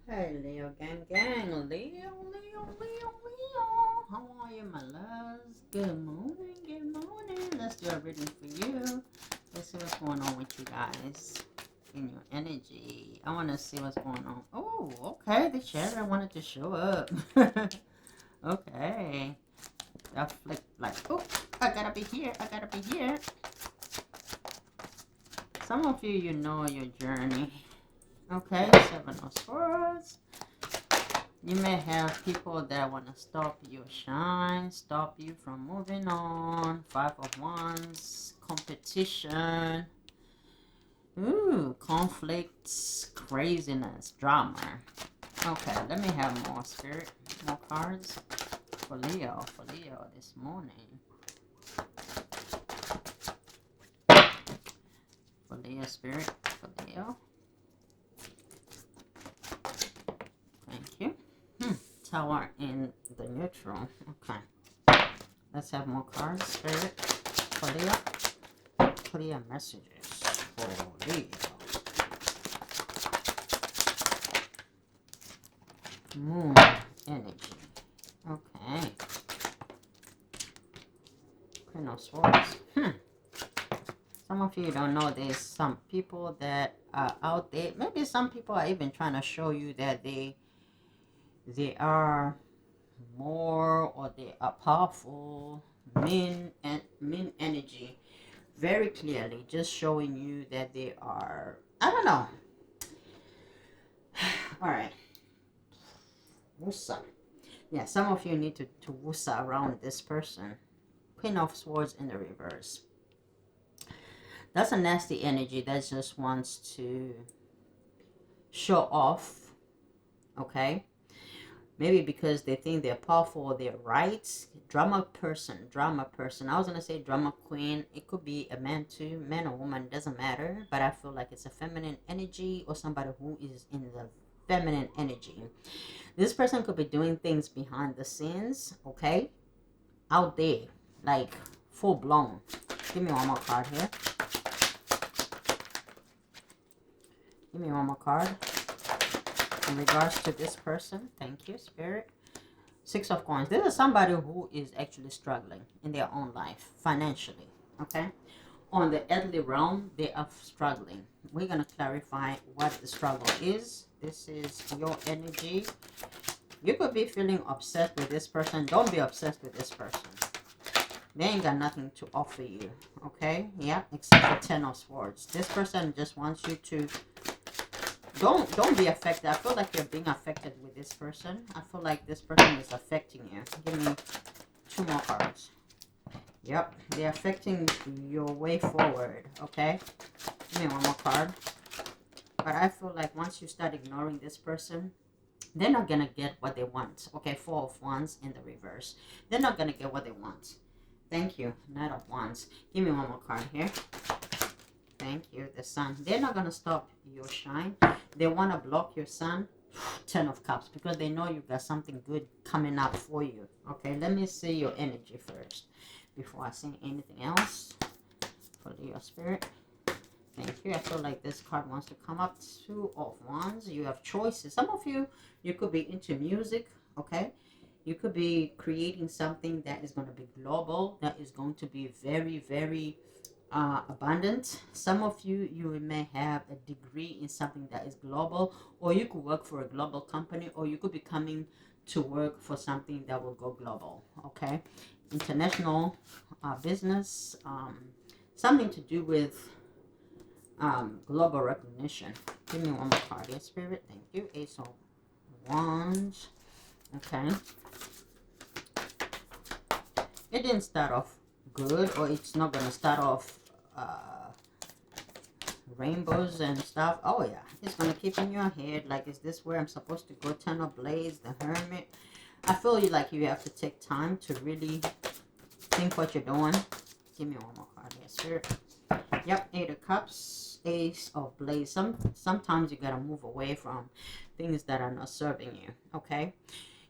Hey Leo, gang, gang, Leo. How are you, my loves? Good morning, good morning. Let's do a reading for you. Let's see what's going on with you guys in your energy. I want to see what's going on. Oh, okay. The shadow wanted to show up. Okay. I flipped like, oh, I gotta be here. I gotta be here. Some of you, you know your journey. Okay, Seven of Swords. You may have people that want to stop your shine, stop you from moving on. Five of Wands, competition. Ooh, conflicts, craziness, drama. Okay, let me have more spirit, more cards for Leo this morning. For Leo, spirit, for Leo. Thank you. Tower in the neutral. Okay. Let's have more cards, spirit, for Leo. Clear messages for Leo. Moon energy. Okay. Queen of Swords. Some of you don't know there's some people that are out there. Maybe some people are even trying to show you that they are more, or they are powerful. Min energy. Very clearly, just showing you that they are, I don't know. All right. Wusa. Yeah, some of you need to wusa around this person. Queen of Swords in the reverse. That's a nasty energy that just wants to show off, okay? Maybe because they think they're powerful or they're right. Drama person. I was going to say drama queen. It could be a man too, man or woman, doesn't matter. But I feel like it's a feminine energy or somebody who is in the feminine energy. This person could be doing things behind the scenes, okay? Out there, like full blown. Give me one more card here. Give me one more card in regards to this person. Thank you, Spirit. Six of Coins. This is somebody who is actually struggling in their own life financially, okay? On the earthly realm, they are struggling. We're going to clarify what the struggle is. This is your energy. You could be feeling obsessed with this person. Don't be obsessed with this person. They ain't got nothing to offer you, okay? Yeah, except for Ten of Swords. This person just wants you to don't be affected. I feel like you're being affected with this person. I feel like this person is affecting you. Give me two more cards. Yep, they're affecting your way forward, okay? Give me one more card. But I feel like once you start ignoring this person, they're not gonna get what they want. Okay, Four of Wands in the reverse. They're not gonna get what they want. Thank you. Knight of Wands. Give me one more card here. Thank you. The Sun. They're not gonna stop your shine. They want to block your sun. Ten of Cups, because they know you've got something good coming up for you. Okay, let me see your energy first before I say anything else for your spirit. Thank you. I feel like this card wants to come up. Two of Wands. You have choices. Some of you could be into music, okay? You could be creating something that is going to be global, that is going to be very, very abundant. Some of you may have a degree in something that is global, or you could work for a global company, or you could be coming to work for something that will go global, okay? International business, something to do with global recognition. Give me one more card here, Spirit. Thank you. Ace of Wands. Okay. It didn't start off good, or it's not going to start off rainbows and stuff. Oh yeah, it's gonna keep in your head like, is this where I'm supposed to go? Ten of Blades, the Hermit. I feel you like you have to take time to really think what you're doing. Give me one more card here, Spirit. Yep, Eight of Cups, Ace of Blades. Sometimes you gotta move away from things that are not serving you, okay?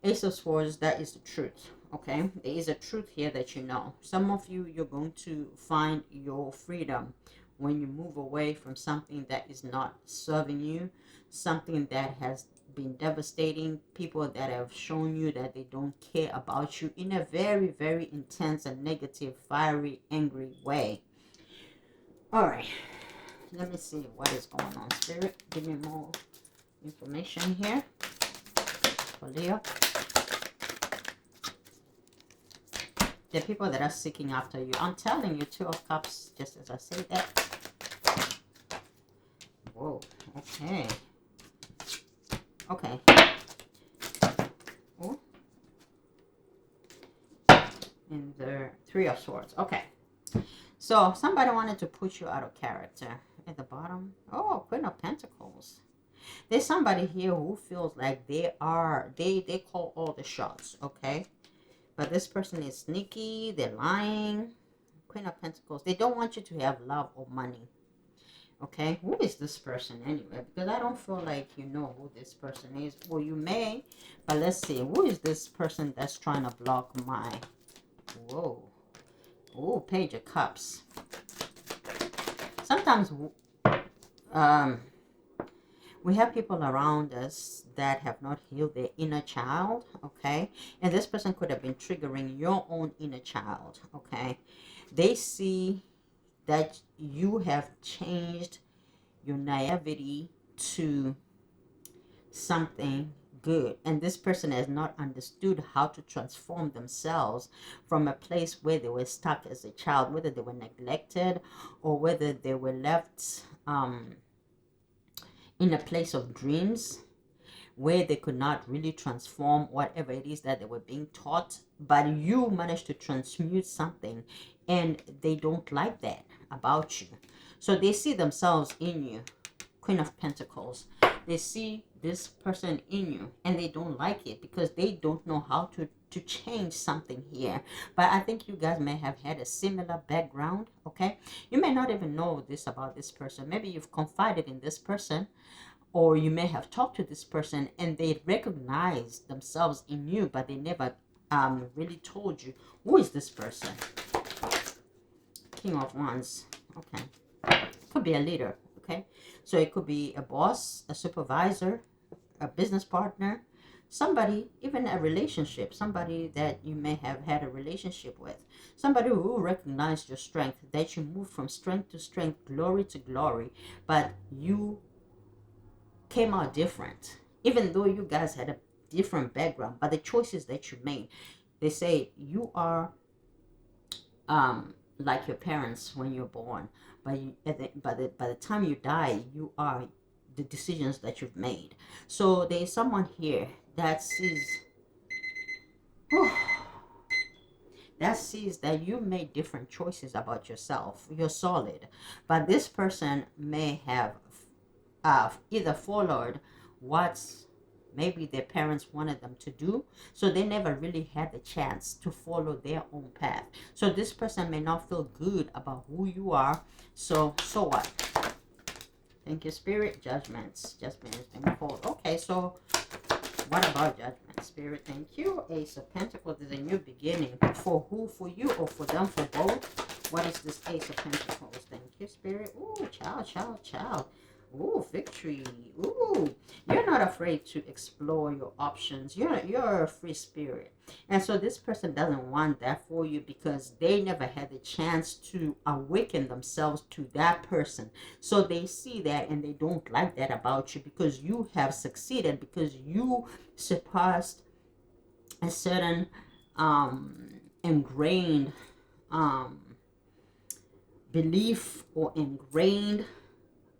Ace of Swords, that is the truth, okay? There is a truth here that you know. Some of you, you're going to find your freedom when you move away from something that is not serving you, something that has been devastating, people that have shown you that they don't care about you in a very, very intense and negative, fiery, angry way. All right, let me see what is going on. Spirit, give me more information here for Leo. The people that are seeking after you. I'm telling you, Two of Cups, just as I say that. Whoa, okay. Okay. Oh. And the Three of Swords. Okay. So, somebody wanted to put you out of character. At the bottom. Oh, Queen of Pentacles. There's somebody here who feels like they call all the shots, okay? But this person is sneaky, they're lying. Queen of Pentacles. They don't want you to have love or money. Okay, who is this person anyway? Because I don't feel like you know who this person is. Well, you may, but let's see. Who is this person that's trying to block my... Whoa. Oh, Page of Cups. Sometimes we have people around us that have not healed their inner child, okay? And this person could have been triggering your own inner child, okay? They see that you have changed your naivety to something good, and this person has not understood how to transform themselves from a place where they were stuck as a child, whether they were neglected or whether they were left in a place of dreams where they could not really transform whatever it is that they were being taught, but you managed to transmute something, and they don't like that about you. So they see themselves in you. Queen of Pentacles. They see this person in you, and they don't like it because they don't know how to change something here. But I think you guys may have had a similar background, okay? You may not even know this about this person. Maybe you've confided in this person, or you may have talked to this person and they recognize themselves in you, but they never really told you. Who is this person? King of Wands. Okay. Could be a leader, okay? So it could be a boss, a supervisor, a business partner, somebody, even a relationship, somebody that you may have had a relationship with, somebody who recognized your strength, that you move from strength to strength, glory to glory, but you came out different, even though you guys had a different background, but the choices that you made. They say you are like your parents when you're born, but by the time you die, you are the decisions that you've made. So there's someone here that sees that you made different choices about yourself. You're solid, but this person may have either followed what's maybe their parents wanted them to do, so they never really had the chance to follow their own path. So this person may not feel good about who you are. So what? Thank you, Spirit. Judgment has been called. Okay, so what about Judgment? Spirit, thank you. Ace of Pentacles is a new beginning. For who? For you or for them? For both? What is this Ace of Pentacles? Thank you, Spirit. Ooh, child. Ooh, victory. Ooh, you're not afraid to explore your options. You're a free spirit. And so this person doesn't want that for you because they never had the chance to awaken themselves to that person. So they see that and they don't like that about you because you have succeeded, because you surpassed a certain ingrained belief or ingrained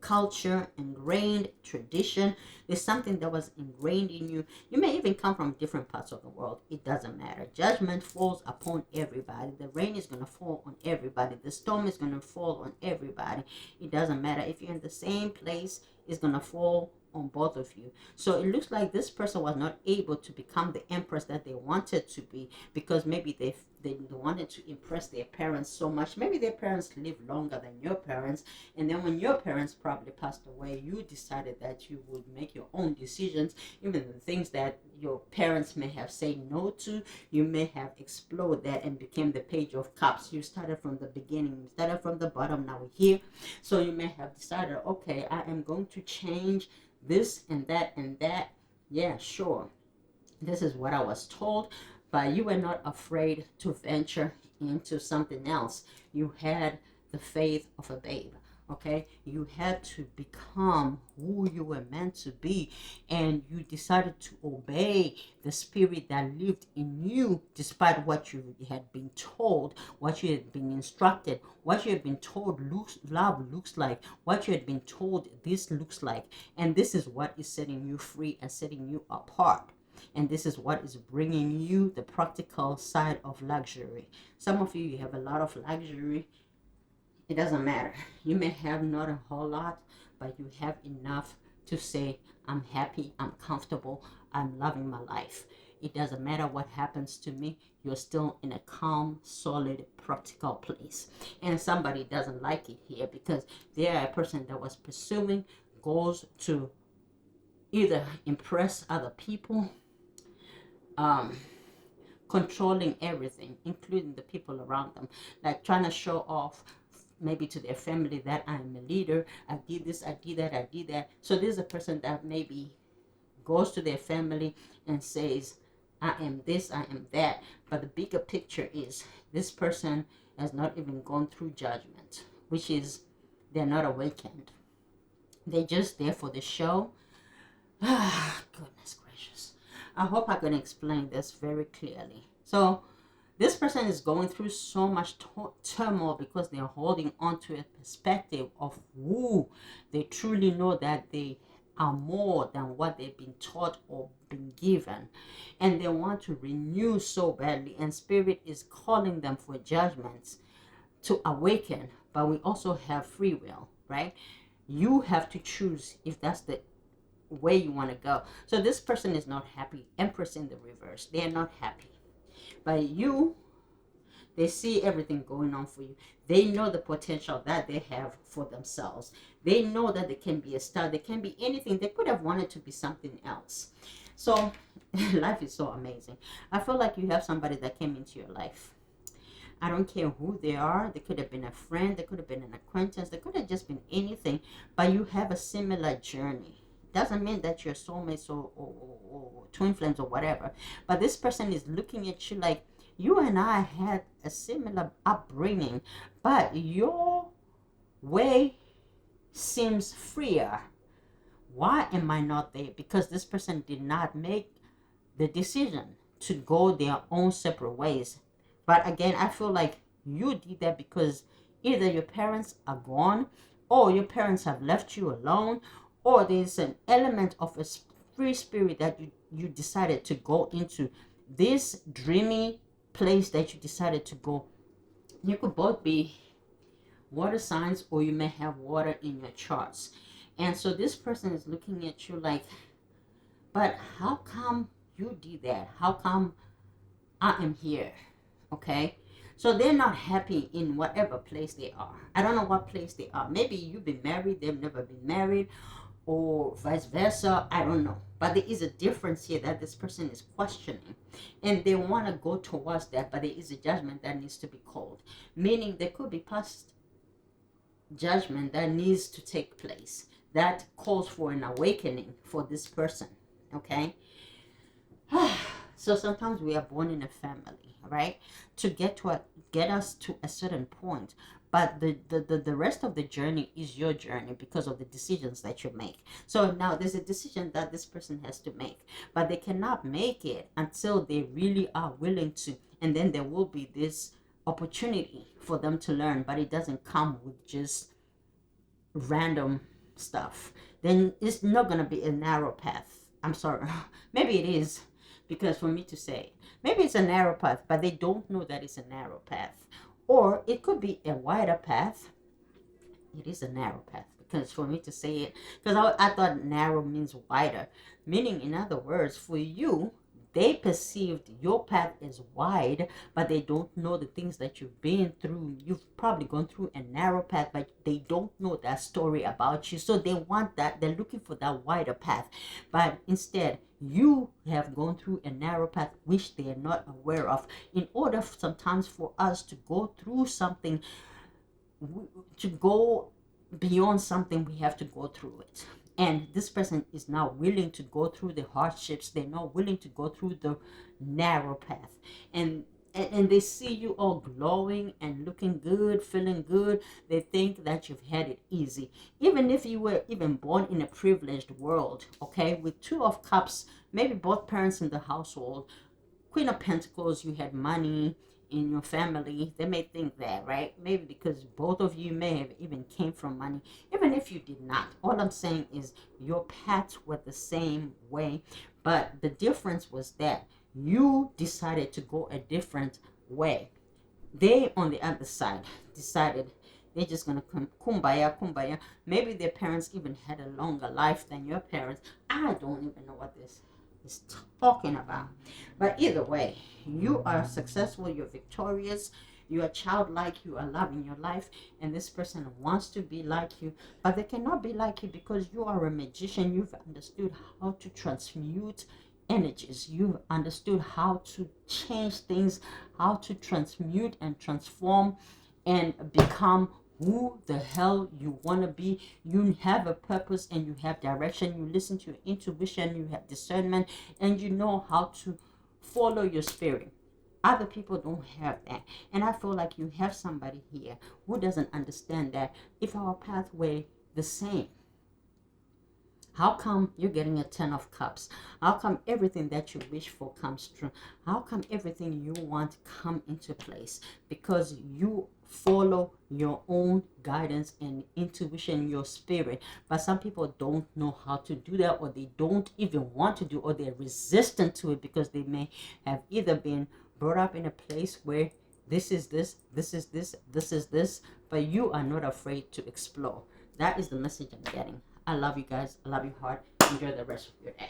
culture, ingrained tradition. There's something that was ingrained in you. You may even come from different parts of the world. It doesn't matter. Judgment falls upon everybody. The rain is going to fall on everybody. The storm is going to fall on everybody. It doesn't matter. If you're in the same place, it's going to fall on both of you. So it looks like this person was not able to become the empress that they wanted to be because maybe they wanted to impress their parents so much. Maybe their parents lived longer than your parents, and then when your parents probably passed away, you decided that you would make your own decisions. Even the things that your parents may have said no to, you may have explored that and became the Page of Cups. You started from the beginning, you started from the bottom, now we're here. So you may have decided, okay, I am going to change this and that Yeah, sure. This is what I was told, but you were not afraid to venture into something else. You had the faith of a babe. Okay, you had to become who you were meant to be, and you decided to obey the spirit that lived in you despite what you had been told, what you had been instructed, what you had been told love looks like, what you had been told this looks like. And this is what is setting you free and setting you apart. And this is what is bringing you the practical side of luxury. Some of you have a lot of luxury. It doesn't matter. You may have not a whole lot, but you have enough to say, I'm happy, I'm comfortable, I'm loving my life. It doesn't matter what happens to me, you're still in a calm, solid, practical place. And somebody doesn't like it here because they're a person that was pursuing goals to either impress other people, um, controlling everything, including the people around them, like trying to show off maybe to their family that I'm a leader, I did this, I did that, I did that. So there's a person that maybe goes to their family and says, I am this, I am that. But the bigger picture is this person has not even gone through judgment, which is they're not awakened. They're just there for the show. Goodness gracious. I hope I can explain this very clearly. So this person is going through so much turmoil because they're holding on to a perspective of who they truly know that they are more than what they've been taught or been given. And they want to renew so badly. And Spirit is calling them for judgments to awaken. But we also have free will, right? You have to choose if that's the way you want to go. So this person is not happy. Empress in the reverse. They are not happy. But you, they see everything going on for you. They know the potential that they have for themselves. They know that they can be a star. They can be anything. They could have wanted to be something else. So life is so amazing. I feel like you have somebody that came into your life. I don't care who they are. They could have been a friend. They could have been an acquaintance. They could have just been anything. But you have a similar journey. Doesn't mean that you're soulmates or twin flames or whatever. But this person is looking at you like, you and I had a similar upbringing, but your way seems freer. Why am I not there? Because this person did not make the decision to go their own separate ways. But again, I feel like you did that because either your parents are gone, or your parents have left you alone, or there's an element of a free spirit that you decided to go into this dreamy place that you decided to go. You could both be water signs, or you may have water in your charts. And so this person is looking at you like, but how come you did that? How come I am here? Okay. So they're not happy in whatever place they are. I don't know what place they are. Maybe you've been married, they've never been married, or vice versa. I don't know. But there is a difference here that this person is questioning. And they want to go towards that, but there is a judgment that needs to be called. Meaning there could be past judgment that needs to take place. That calls for an awakening for this person. Okay? So sometimes we are born in a family, right? To get us to a certain point. But the rest of the journey is your journey because of the decisions that you make. So now there's a decision that this person has to make, but they cannot make it until they really are willing to. And then there will be this opportunity for them to learn, but it doesn't come with just random stuff. Then it's not going to be a narrow path. I'm sorry. Maybe it is, because for me to say, maybe it's a narrow path, but they don't know that it's a narrow path. Or it could be a wider path. It is a narrow path, because for me to say it, because I thought narrow means wider, meaning, in other words, for you, they perceived your path as wide, but they don't know the things that you've been through. You've probably gone through a narrow path, but they don't know that story about you. So they want that. They're looking for that wider path. But instead, you have gone through a narrow path, which they are not aware of. In order sometimes for us to go through something, to go beyond something, we have to go through it. And this person is not willing to go through the hardships. They're not willing to go through the narrow path. And they see you all glowing and looking good, feeling good. They think that you've had it easy. Even if you were even born in a privileged world, okay, with Two of Cups, maybe both parents in the household, Queen of Pentacles, you had money in your family. They may think that, right? Maybe because both of you may have even came from money. Even if you did not, all I'm saying is your paths were the same way, but the difference was that you decided to go a different way. They, on the other side, decided they're just gonna come kumbaya, kumbaya. Maybe their parents even had a longer life than your parents. I don't even know what this is talking about. But either way, you are successful, you're victorious, you are childlike, you are loving your life, and this person wants to be like you, but they cannot be like you because you are a magician. You've understood how to transmute energies. You've understood how to change things, how to transmute and transform and become who the hell you want to be. You have a purpose and you have direction. You listen to your intuition, you have discernment, and you know how to follow your spirit. Other people don't have that. And I feel like you have somebody here who doesn't understand that if our pathway the same, how come you're getting a 10 of cups? How come everything that you wish for comes true? How come everything you want come into place? Because you follow your own guidance and intuition, your spirit. But some people don't know how to do that, or they don't even want to do, or they're resistant to it because they may have either been brought up in a place where this is this, this is this, this is this, but you are not afraid to explore. That is the message I'm getting. I love you guys. I love you hard. Enjoy the rest of your day.